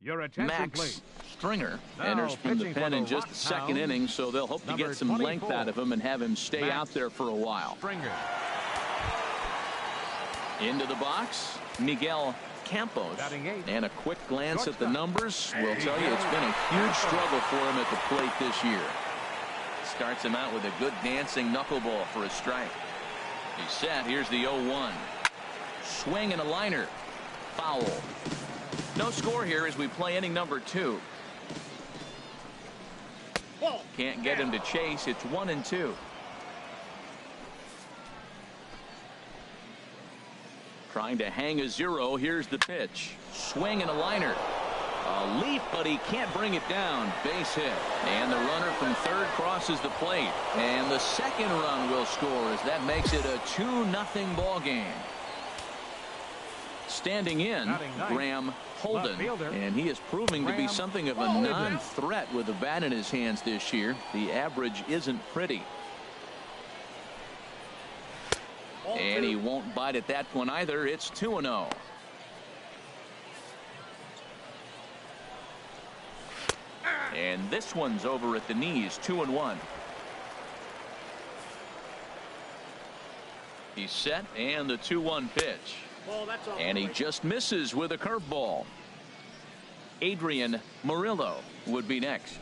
Your attention, Max please. Stringer Now enters from the pitching pen for in the just the second Rockhounds, inning, so they'll hope to number get some length 24, out of him and have him stay Max out there for a while. Stringer. Into the box, Miguel Campos. Batting eighth. And a quick glance at the Shortstop. numbers will tell you it's been a huge struggle for him at the plate this year. Starts him out with a good dancing knuckleball for a strike. He's set. Here's the 0-1. Swing and a liner. Foul. No score here as we play inning number 2. Can't get him to chase. It's 1-2. Trying to hang a 0. Here's the pitch. Swing and a liner. A leap, but he can't bring it down. Base hit. And the runner from third crosses the plate. And the second run will score as that makes it a 2-0 ball game. Standing in, Graham Holden. And he is proving to be something of a non-threat with the bat in his hands this year. The average isn't pretty. And he won't bite at that one either. It's 2-0. And this one's over at the knees. 2-1. He's set, and the 2-1 pitch. And he just misses with a curveball. Adrian Murillo would be next.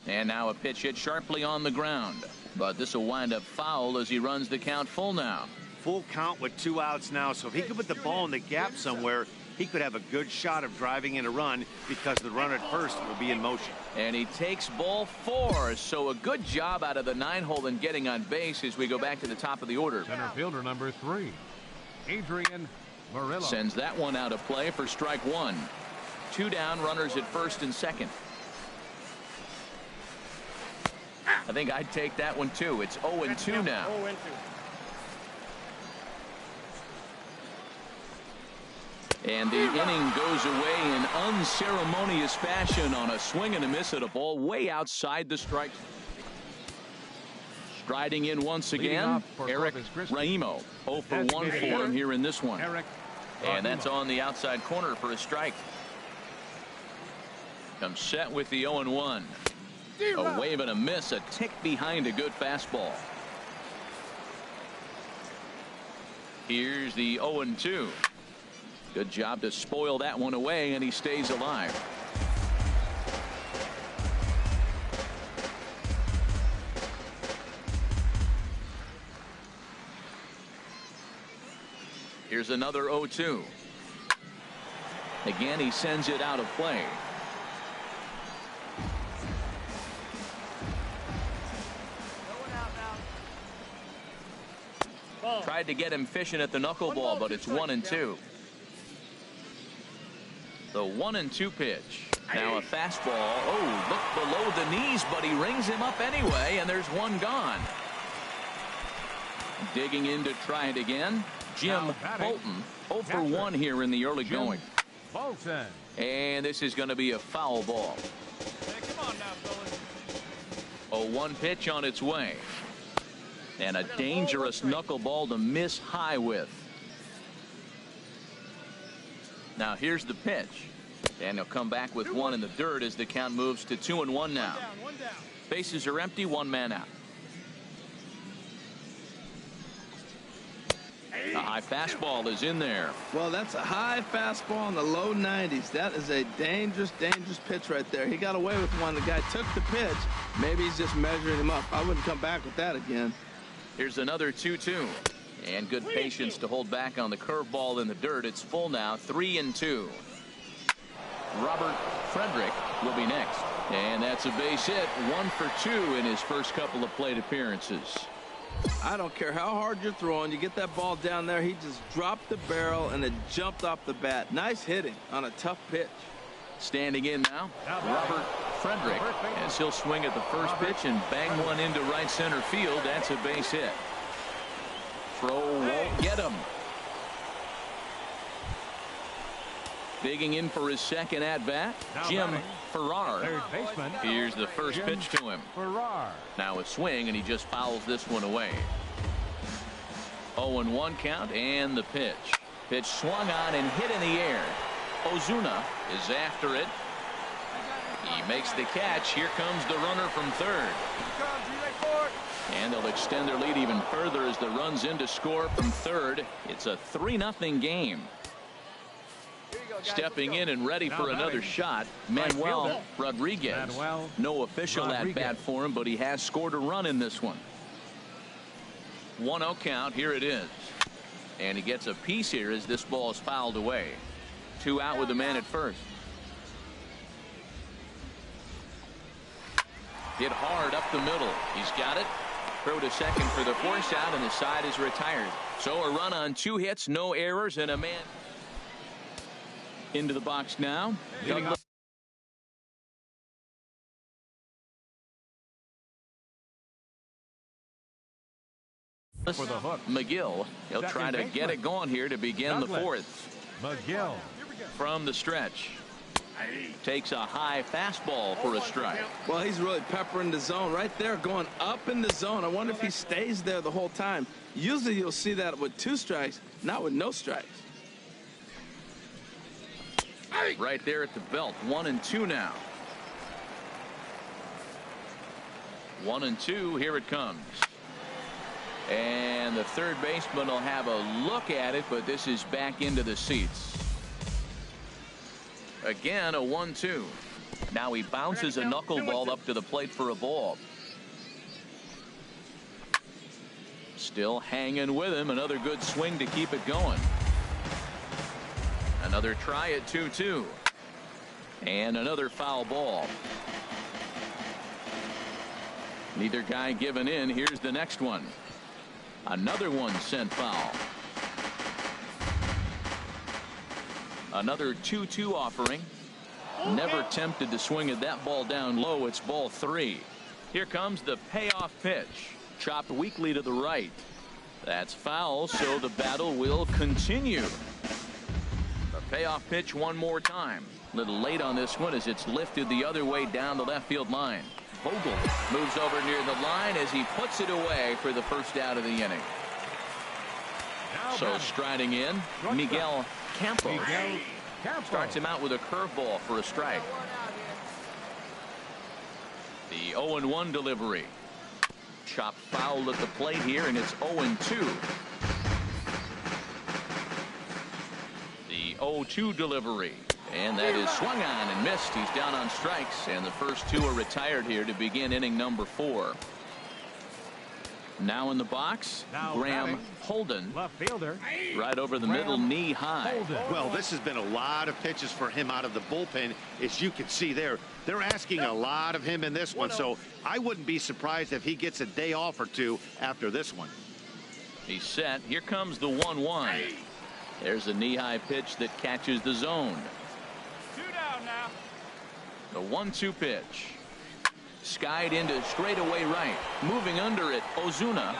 And now a pitch hit sharply on the ground. But this will wind up foul as he runs the count full now. Full count with 2 outs now. So if he could put the ball in the gap somewhere, he could have a good shot of driving in a run because the runner at first will be in motion. And he takes ball 4. So a good job out of the 9-hole in getting on base as we go back to the top of the order. Center fielder number 3, Adrian Murillo. Sends that one out of play for strike 1. 2 down, runners at first and second. I think I'd take that one too. It's 0-2 now. And the inning goes away in unceremonious fashion on a swing and a miss at a ball way outside the strike. Striding in once again, Eric Raimo. 0 for 1 for him here in this one. And that's on the outside corner for a strike. Comes set with the 0-1. A wave and a miss, a tick behind a good fastball. Here's the 0-2. Good job to spoil that one away, and he stays alive. Here's another 0-2. Again, he sends it out of play. Tried to get him fishing at the knuckleball, but it's 1-2. The 1-2 pitch. Now a fastball. Oh, look below the knees, but he rings him up anyway, and there's one gone. Digging in to try it again. Jim Bolton. 0 for 1 here in the early going. Bolton. And this is going to be a foul ball. Come on now, 0-1 pitch on its way. And a dangerous knuckleball to miss high with. Now here's the pitch. And he'll come back with one in the dirt as the count moves to 2-1 now. One down. Bases are empty, 1 man out. A high fastball is in there. Well, that's a high fastball in the low 90s. That is a dangerous, dangerous pitch right there. He got away with one. The guy took the pitch. Maybe he's just measuring him up. I wouldn't come back with that again. Here's another 2-2. And good patience to hold back on the curveball in the dirt. It's full now, 3-2. Robert Frederick will be next. And that's a base hit. 1 for 2 in his first couple of plate appearances. I don't care how hard you're throwing. You get that ball down there. He just dropped the barrel and it jumped off the bat. Nice hitting on a tough pitch. Standing in now, Robert Frederick, as he'll swing at the first pitch and bang one into right center field. That's a base hit. Throw won't get him. Digging in for his second at bat, Jim Farrar. Third baseman. Here's the first pitch to him. Farrar. Now a swing, and he just fouls this one away. 0-1 count, and the pitch. Pitch swung on and hit in the air. Ozuna is after it. He makes the catch. Here comes the runner from third. And they'll extend their lead even further as the runs in to score from third. It's a 3-0 game. Stepping in and ready for another shot, Manuel Rodriguez. No official at bat for him, but he has scored a run in this one. 1-0 count. Here it is. And he gets a piece here as this ball is fouled away. 2 out with the man at first. Hit hard up the middle. He's got it. Throw to second for the force out, and the side is retired. So a run on 2 hits, no errors, and a man into the box now. Douglas. For the hook. McGill. He'll try to get it going here to begin the fourth. McGill. From the stretch. Takes a high fastball for a strike. Well, he's really peppering the zone right there, going up in the zone. I wonder if he stays there the whole time. Usually you'll see that with 2 strikes, not with no strikes. Right there at the belt. 1-2 now. 1-2. Here it comes. And the third baseman will have a look at it, but this is back into the seats. Again, a 1-2. Now he bounces a knuckleball up to the plate for a ball. Still hanging with him. Another good swing to keep it going. Another try at 2-2. And another foul ball. Neither guy giving in. Here's the next one. Another one sent foul. Another 2-2 offering. Never tempted to swing at that ball down low. It's ball 3. Here comes the payoff pitch. Chopped weakly to the right. That's foul, so the battle will continue. The payoff pitch one more time. A little late on this one as it's lifted the other way down the left field line. Vogel moves over near the line as he puts it away for the first out of the inning. So striding in, Miguel Campos. Starts him out with a curveball for a strike. The 0-1 delivery. Chopped foul at the plate here, and it's 0-2. The 0-2 delivery. And that is swung on and missed. He's down on strikes, and the first 2 are retired here to begin inning number 4. Now in the box, Graham Holden. Left fielder. Right over the middle, knee high. Well, this has been a lot of pitches for him out of the bullpen. As you can see there, they're asking a lot of him in this one, so I wouldn't be surprised if he gets a day off or 2 after this one. He's set. Here comes the 1-1. There's a knee-high pitch that catches the zone. 2 down now. The 1-2 pitch. Skied into straightaway right. Moving under it, Ozuna.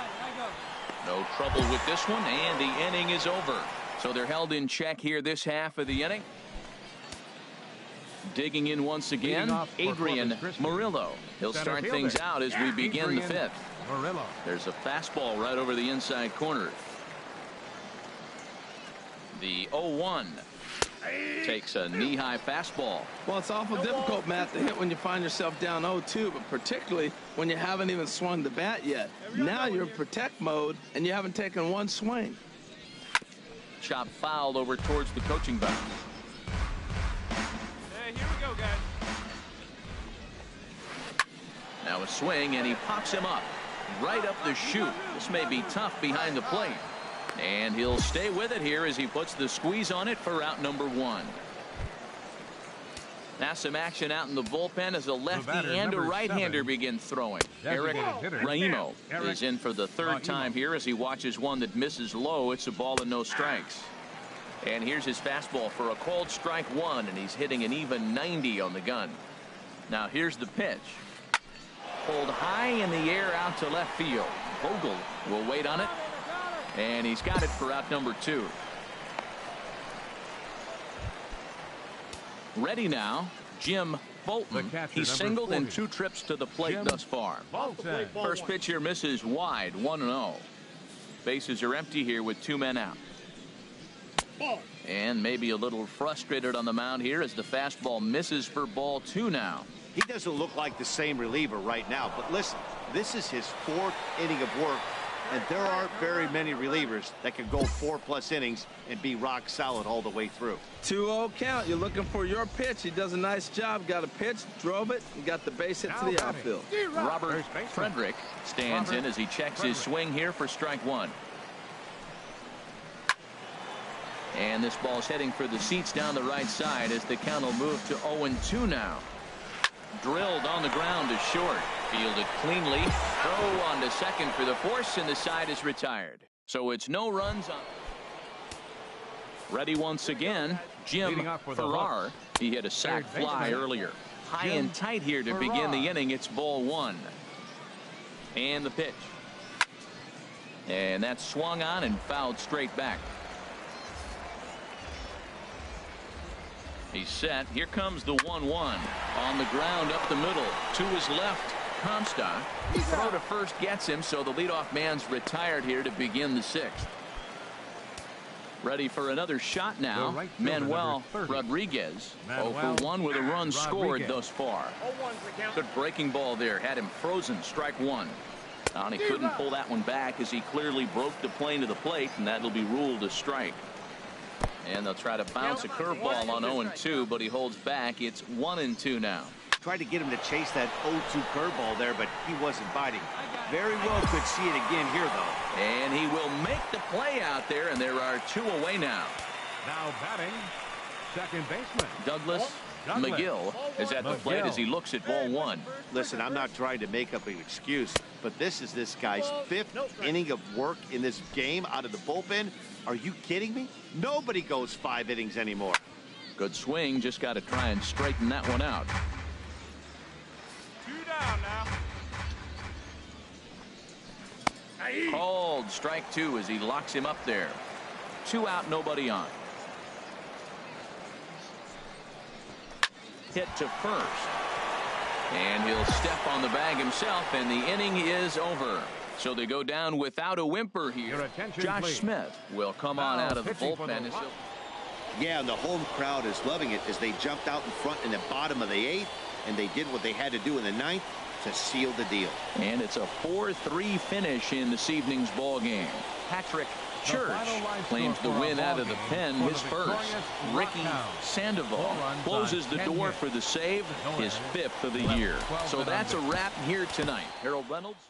No trouble with this one, and the inning is over. So they're held in check here this half of the inning. Digging in once again, Adrian Murillo. He'll start things out as we begin the 5th. There's a fastball right over the inside corner. The 0-1 takes a knee-high fastball. Well, it's awful difficult, Matt, to hit when you find yourself down 0-2, but particularly when you haven't even swung the bat yet. Now you're in protect mode, and you haven't taken one swing. Chop fouled over towards the coaching box. Hey, here we go, guys. Now a swing, and he pops him up. Right up the chute. This may be tough behind the plate. And he'll stay with it here as he puts the squeeze on it for out number 1. Now some action out in the bullpen as a lefty and a right-hander begin throwing. Eric Raimo is in for the 3rd time here as he watches one that misses low. It's a ball and no strikes. And here's his fastball for a called strike 1, and he's hitting an even 90 on the gun. Now here's the pitch. Pulled high in the air out to left field. Vogel will wait on it. And he's got it for out number 2. Ready now, Jim Bolton. He's singled in 2 trips to the plate thus far. First pitch here misses wide, 1-0. Bases are empty here with 2 men out. And maybe a little frustrated on the mound here as the fastball misses for ball 2 now. He doesn't look like the same reliever right now, but listen, this is his 4th inning of work, and there aren't very many relievers that can go 4+ innings and be rock solid all the way through. 2-0 count. You're looking for your pitch. He does a nice job. Got a pitch, drove it, and got the base hit to the outfield. Robert Frederick stands in as he checks his swing here for strike 1. And this ball's heading for the seats down the right side as the count will move to 0-2 now. Drilled on the ground to short. Fielded cleanly. Throw on to second for the force, and the side is retired. So it's no runs on. Ready once again, Jim Farrar. He hit a sac fly earlier. High and tight here to begin the inning. It's ball 1. And the pitch. And that's swung on and fouled straight back. He's set. Here comes the 1-1. On the ground up the middle. To his left, Comstock. Throw to first gets him, so the leadoff man's retired here to begin the 6th. Ready for another shot now. Right fielder, Manuel Rodriguez. 0-for-1 with a run scored thus far. Good breaking ball there. Had him frozen. Strike 1. And he couldn't pull that one back as he clearly broke the plane to the plate, and that'll be ruled a strike. And they'll try to bounce a curveball on 0-2, but he holds back. It's 1-2 now. Tried to get him to chase that 0-2 curveball there, but he wasn't biting. Very well could see it again here, though. And he will make the play out there, and there are 2 away now. Now batting, second baseman Douglas McGill is at the plate as he looks at ball 1. Listen, I'm not trying to make up an excuse, but this is this guy's 5th inning of work in this game out of the bullpen. Are you kidding me? Nobody goes 5 innings anymore. Good swing. Just got to try and straighten that one out. 2 down now. Called strike 2 as he locks him up there. 2 out, nobody on. Hit to first. And he'll step on the bag himself, and the inning is over. So they go down without a whimper here. Josh please. Smith will come on out of the bullpen. Yeah, and the home crowd is loving it as they jumped out in front in the bottom of the 8th, and they did what they had to do in the 9th to seal the deal. And it's a 4-3 finish in this evening's ball game. Patrick Church claims the win out of the pen, his first. Ricky Sandoval closes the door for the save, his 5th of the year. So that's a wrap here tonight. Harold Reynolds.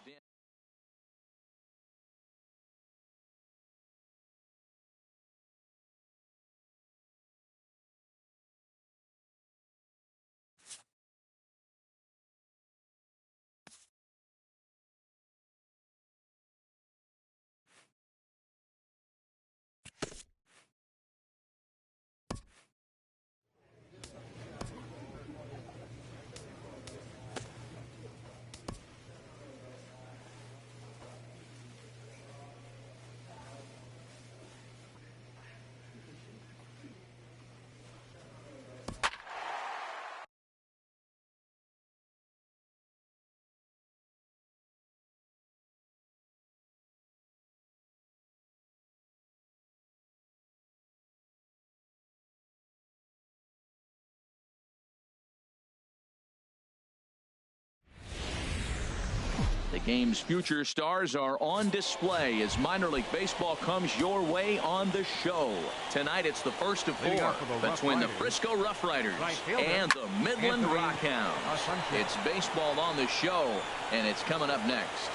The game's future stars are on display as minor league baseball comes your way on the show. Tonight it's the first of 4 between the Frisco Rough Riders and the Midland Rockhounds. It's baseball on the show, and it's coming up next.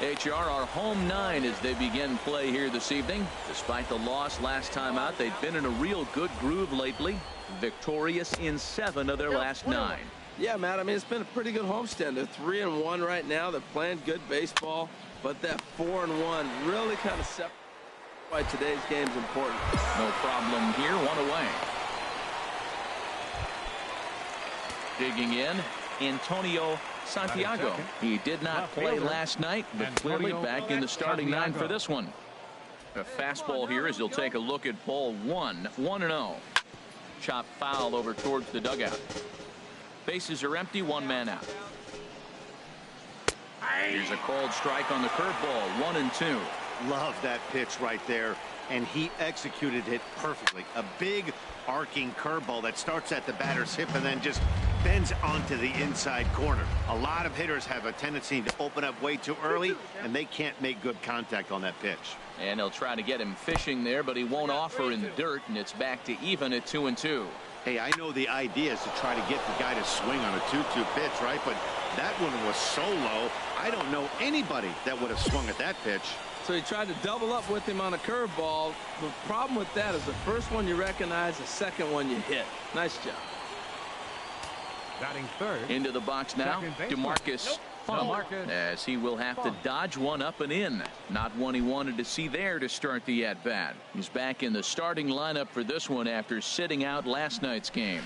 HR are home 9 as they begin play here this evening. Despite the loss last time out, they've been in a real good groove lately. Victorious in 7 of their last 9. Yeah, Matt, I mean, it's been a pretty good homestand. They're 3-1 right now. They're playing good baseball, but that 4-1 really kind of separates why today's game's important. No problem here, 1 away. Digging in, Antonio Santiago. He did not play last night, but clearly back in the starting 9 for this one. A fastball here as he'll take a look at ball 1, 1-0. Chop foul over towards the dugout. Bases are empty, 1 man out. Here's a called strike on the curveball, 1-2. love that pitch right there, and he executed it perfectly. A big arcing curveball that starts at the batter's hip and then just bends onto the inside corner. A lot of hitters have a tendency to open up way too early, and they can't make good contact on that pitch. And they'll try to get him fishing there, but he won't offer in the dirt, and it's back to even at 2-2. Hey, I know the idea is to try to get the guy to swing on a 2-2 pitch, right? But that one was so low, I don't know anybody that would have swung at that pitch. So he tried to double up with him on a curveball. The problem with that is the first one you recognize, the second one you hit. Nice job. Batting third. Into the box now, DeMarcus Funk, as he will have to dodge one up and in. Not one he wanted to see there to start the at-bat. He's back in the starting lineup for this one after sitting out last night's game.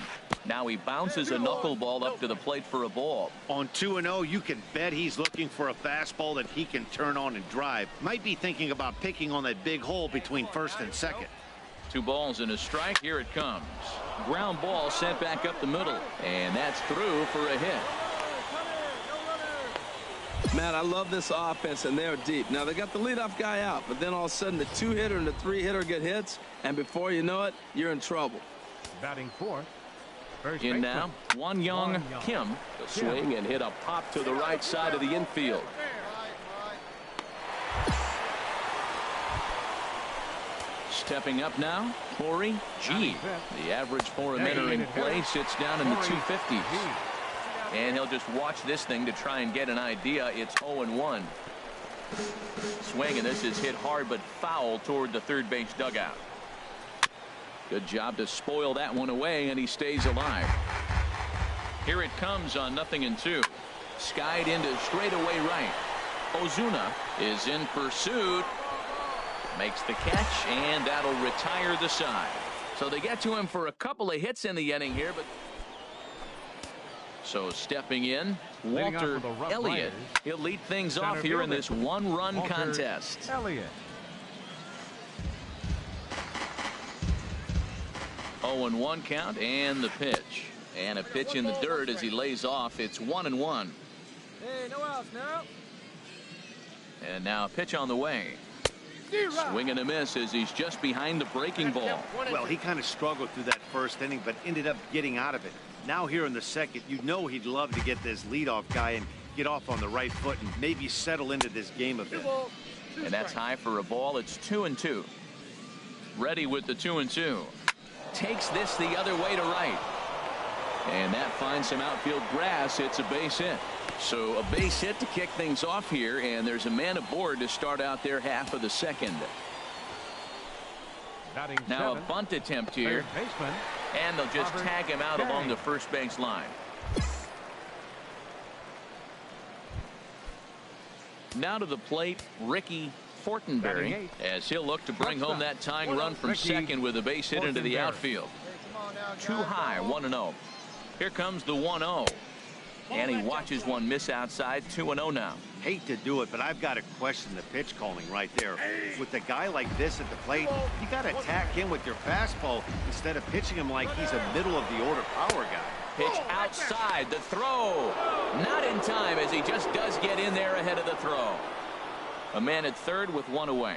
Now he bounces a knuckleball up to the plate for a ball. On 2-0, you can bet he's looking for a fastball that he can turn on and drive. Might be thinking about picking on that big hole between first and second. 2 balls and a strike. Here it comes. Ground ball sent back up the middle, and that's through for a hit. Man, I love this offense, and they're deep. Now, they got the leadoff guy out, but then all of a sudden the 2-hitter and the 3-hitter get hits, and before you know it, you're in trouble. Batting fourth. In now, Won Young Kim. The swing and hit a pop to the right side of the infield. Stepping up now, Corey G. The average for a hitter in play sits down in the 250s. And he'll just watch this thing to try and get an idea. It's 0-1. Swing, and this is hit hard but foul toward the third base dugout. Good job to spoil that one away, and he stays alive. Here it comes on 0-2. Skied into straightaway right. Ozuna is in pursuit. Makes the catch, and that'll retire the side. So they get to him for a couple of hits in the inning here, but so stepping in, Walter Elliott. He'll lead things off here in this one-run contest. Elliott. 0-1 count, and the pitch. And a pitch in the dirt as he lays off. It's 1-1. Hey, no outs now. And now a pitch on the way. Swing and a miss as he's just behind the breaking ball. Well, he kind of struggled through that first inning, but ended up getting out of it. Now here in the second, you know he'd love to get this leadoff guy and get off on the right foot and maybe settle into this game a bit. And that's high for a ball. It's 2-2. Ready with the 2-2. Takes this the other way to right. And that finds some outfield grass. It's a base hit. So a base hit to kick things off here, and there's a man aboard to start out their half of the second. Now a bunt attempt here, and they'll just tag him out along the first base line. Now to the plate, Ricky Fortenberry, as he'll look to bring home that tying run from second with a base hit into the outfield. Too high, 1-0. Here comes the 1-0. And he watches one miss outside. 2-0 now. Hate to do it, but I've got to question the pitch calling right there. With a guy like this at the plate, you got to attack him with your fastball instead of pitching him like he's a middle of the order power guy. Pitch outside, the throw. Not in time, as he just does get in there ahead of the throw. A man at third with one away.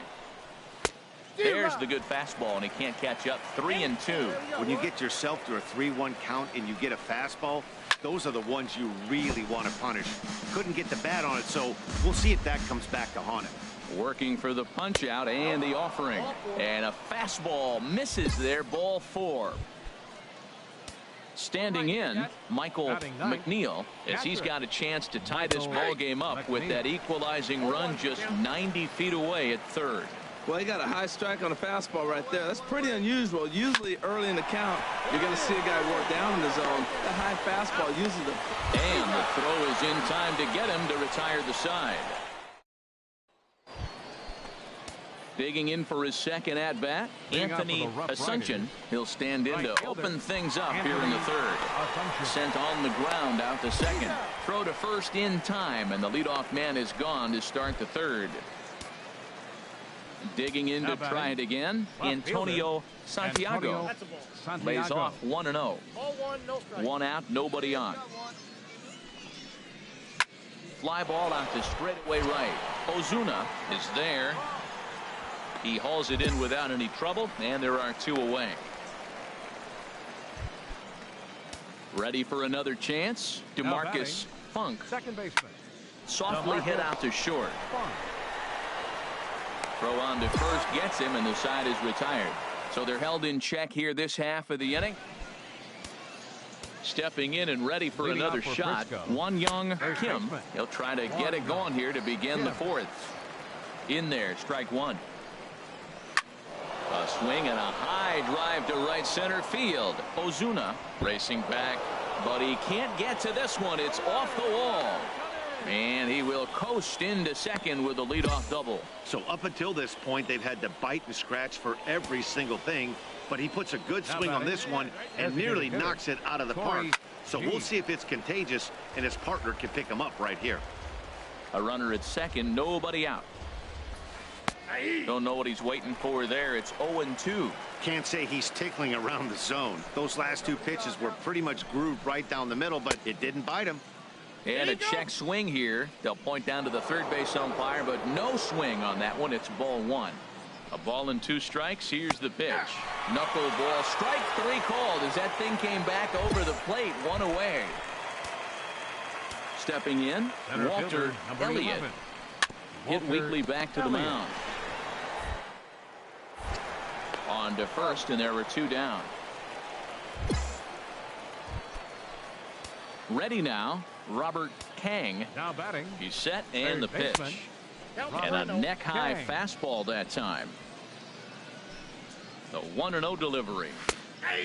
There's the good fastball, and he can't catch up. 3-2. When you get yourself to a 3-1 count and you get a fastball, those are the ones you really want to punish. Couldn't get the bat on it, so we'll see if that comes back to haunt him. Working for the punch out and the offering. And a fastball misses there. Ball 4. Standing in, Michael McNeil, as he's got a chance to tie this ball game up with that equalizing run just 90 feet away at third. Well, he got a high strike on a fastball right there. That's pretty unusual. Usually early in the count, you're going to see a guy work down in the zone. The high fastball uses them. And the throw is in time to get him to retire the side. Digging in for his second at-bat, Anthony Asuncion. He'll stand in to open things up here in the third. Sent on the ground out to second. Throw to first in time, and the leadoff man is gone to start the third. Digging in to try it again, Antonio Santiago. Lays off 1-0. One out, nobody on. Fly ball out to straightaway right. Ozuna is there. He hauls it in without any trouble, and there are 2 away. Ready for another chance. DeMarcus Funk. Second baseman. Softly hit out to short. Throw on to first gets him, and the side is retired. So they're held in check here this half of the inning. Stepping in and ready for Leading another off for shot. Frisco. Won Young Third Kim. baseman. He'll try to get it going here to begin the 4th. In there, strike 1. A swing and a high drive to right center field. Ozuna racing back, but he can't get to this one. It's off the wall. And he will coast into second with a leadoff double. So up until this point, they've had to bite and scratch for every single thing. But he puts a good swing on this one and nearly knocks it out of the park. So we'll see if it's contagious and his partner can pick him up right here. A runner at second, nobody out. Don't know what he's waiting for there. It's 0-2. Can't say he's tickling around the zone. Those last 2 pitches were pretty much grooved right down the middle, but it didn't bite him. And a check swing here. They'll point down to the third base umpire, but no swing on that one. It's ball 1. A ball and 2 strikes. Here's the pitch. Knuckleball, strike 3 called as that thing came back over the plate. 1 away. Stepping in, Center Walter fielder, number Elliott. 11. Hit Walter weakly back to the Elliott. mound. On to first, and there were 2 down. Ready now, Robert Kang. Now batting. He's set, and the Third pitch. baseman. And a Robert neck-high Kang. fastball that time. The 1-0 delivery.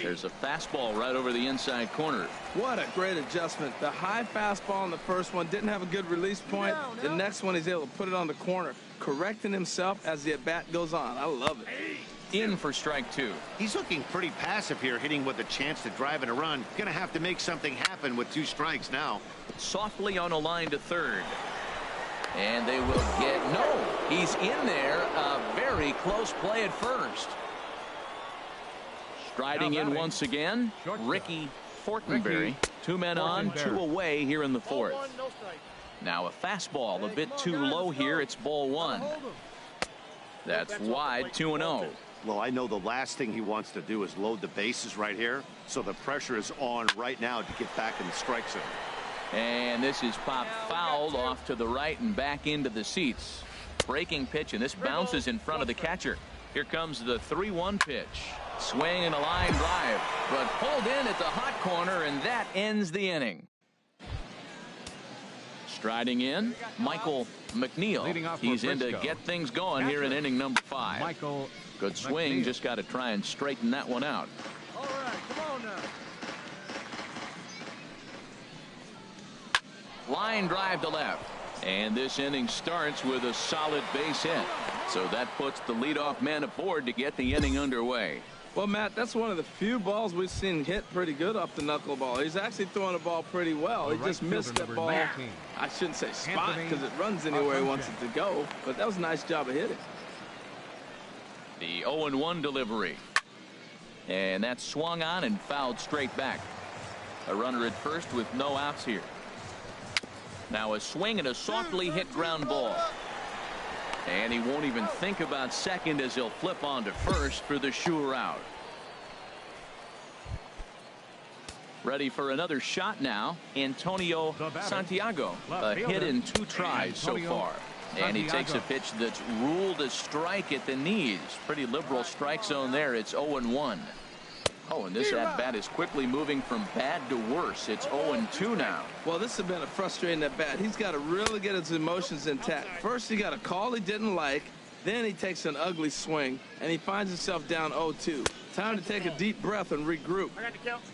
There's a fastball right over the inside corner. What a great adjustment. The high fastball in the first one didn't have a good release point. The next one he's able to put it on the corner, correcting himself as the at-bat goes on. I love it. In for strike 2. He's looking pretty passive here, hitting with a chance to drive in a run. Gonna have to make something happen with 2 strikes now. Softly on a line to third. And they will get, no, he's in there. A very close play at first. Striding in once again, Ricky Fortenberry. 2 men on, 2 away here in the 4th. Now a fastball, a bit too low here. It's ball 1. That's wide, 2-0. Well, I know the last thing he wants to do is load the bases right here. So the pressure is on right now to get back in the strike zone. And this is popped fouled off to the right and back into the seats. Breaking pitch, and this bounces in front of the catcher. Here comes the 3-1 pitch. Swing and a line drive, but pulled in at the hot corner, and that ends the inning. Striding in, Michael McNeil. Leading off for He's in to Frisco. get things going here in inning number 5. Michael Good swing, McNeil. just got to try and straighten that one out. All right, come on now. Line drive to left. And this inning starts with a solid base hit. So that puts the leadoff man aboard to get the inning underway. Well, Matt, that's one of the few balls we've seen hit pretty good off the knuckleball. He's actually throwing the ball pretty well. The He right just missed fielder, that number ball. 19. I shouldn't say spot Anthony because it runs anywhere he wants Arcangel. it to go. But that was a nice job of hitting. The 0-1 delivery. And that swung on and fouled straight back. A runner at first with no outs here. Now a swing and a softly hit ground ball. And he won't even think about second as he'll flip on to first for the sure out. Ready for another shot now. Antonio The batter. Santiago. Left A hit fielder. in 2 tries so Antonio far. And he takes a Santiago. pitch that's ruled a strike at the knees. Pretty liberal strike zone there. It's 0-1. Oh, and this at-bat is quickly moving from bad to worse. It's 0-2 now. Well, this has been a frustrating at-bat. He's got to really get his emotions intact. First, he got a call he didn't like. Then he takes an ugly swing, and he finds himself down 0-2. Time to take a deep breath and regroup.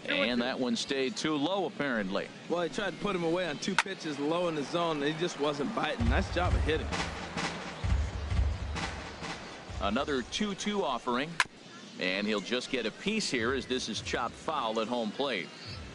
And that one stayed too low, apparently. Well, he tried to put him away on 2 pitches low in the zone, and he just wasn't biting. Nice job of hitting. Another 2-2 offering. And he'll just get a piece here as this is chopped foul at home plate.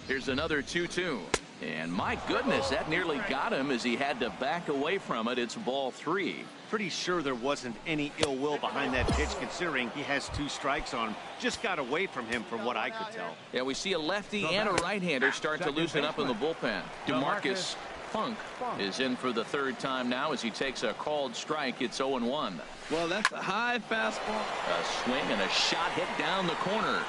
Here's another 2-2. And my goodness, that nearly got him as he had to back away from it. It's ball 3. Pretty sure there wasn't any ill will behind that pitch, considering he has 2 strikes on him. Just got away from him from what I could tell. Yeah, we see a lefty and a right-hander start to loosen up in the bullpen. DeMarcus Funk is in for the third time now as he takes a called strike. It's 0-1. Well, that's a high fastball. A swing and a shot hit down the corner.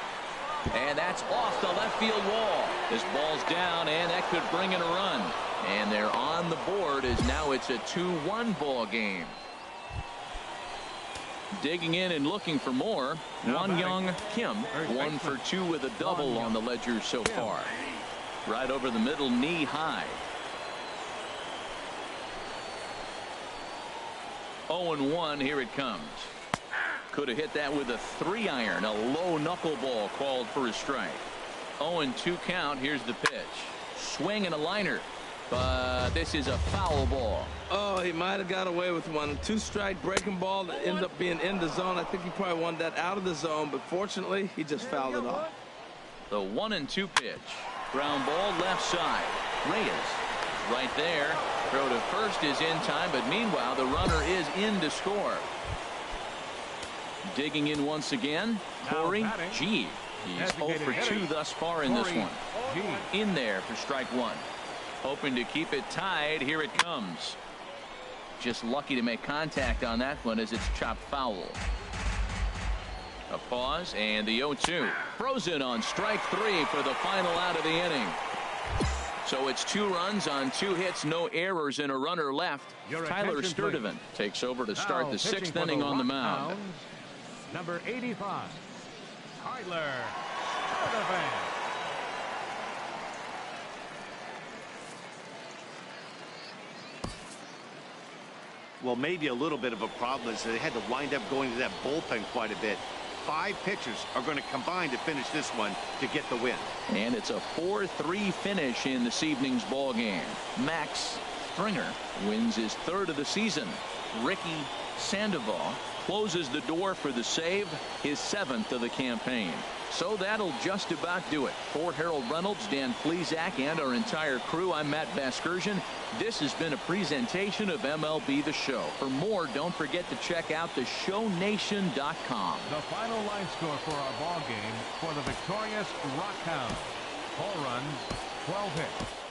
And that's off the left field wall. This ball's down, and that could bring in a run. And they're on the board as now it's a 2-1 ball game. Digging in and looking for more. Won Young Kim, 1 for 2 with a double on the ledger so far. Right over the middle, knee high. 0-1, here it comes. Could have hit that with a 3-iron. A low knuckleball called for a strike. 0-2 count. Here's the pitch. Swing and a liner. But this is a foul ball. Oh, he might have got away with one. 2-strike breaking ball that ended up being in the zone. I think he probably wanted that out of the zone, but fortunately, he just fouled it off. The 1-2 pitch. Ground ball left side. Reyes right there. Throw to first is in time, but meanwhile, the runner is in to score. Digging in once again, Corey G. He's 0 for 2 thus far in this one. In there for strike 1. Hoping to keep it tied. Here it comes. Just lucky to make contact on that one as it's chopped foul. A pause and the 0-2. Frozen on strike 3 for the final out of the inning. So it's 2 runs on 2 hits, no errors, and a runner left. Tyler Sturdivant takes over to start the 6th inning on the mound. Number 85, Tyler Sturdivant. Well, maybe a little bit of a problem is they had to wind up going to that bullpen quite a bit. 5 pitchers are going to combine to finish this one to get the win. And it's a 4-3 finish in this evening's ball game. Max Stringer wins his 3rd of the season. Ricky Sandoval closes the door for the save, his 7th of the campaign. So that'll just about do it. For Harold Reynolds, Dan Plesac, and our entire crew, I'm Matt Vasgersian. This has been a presentation of MLB The Show. For more, don't forget to check out theshownation.com. The final line score for our ball game for the victorious Rockhounds. 4 runs, 12 hits.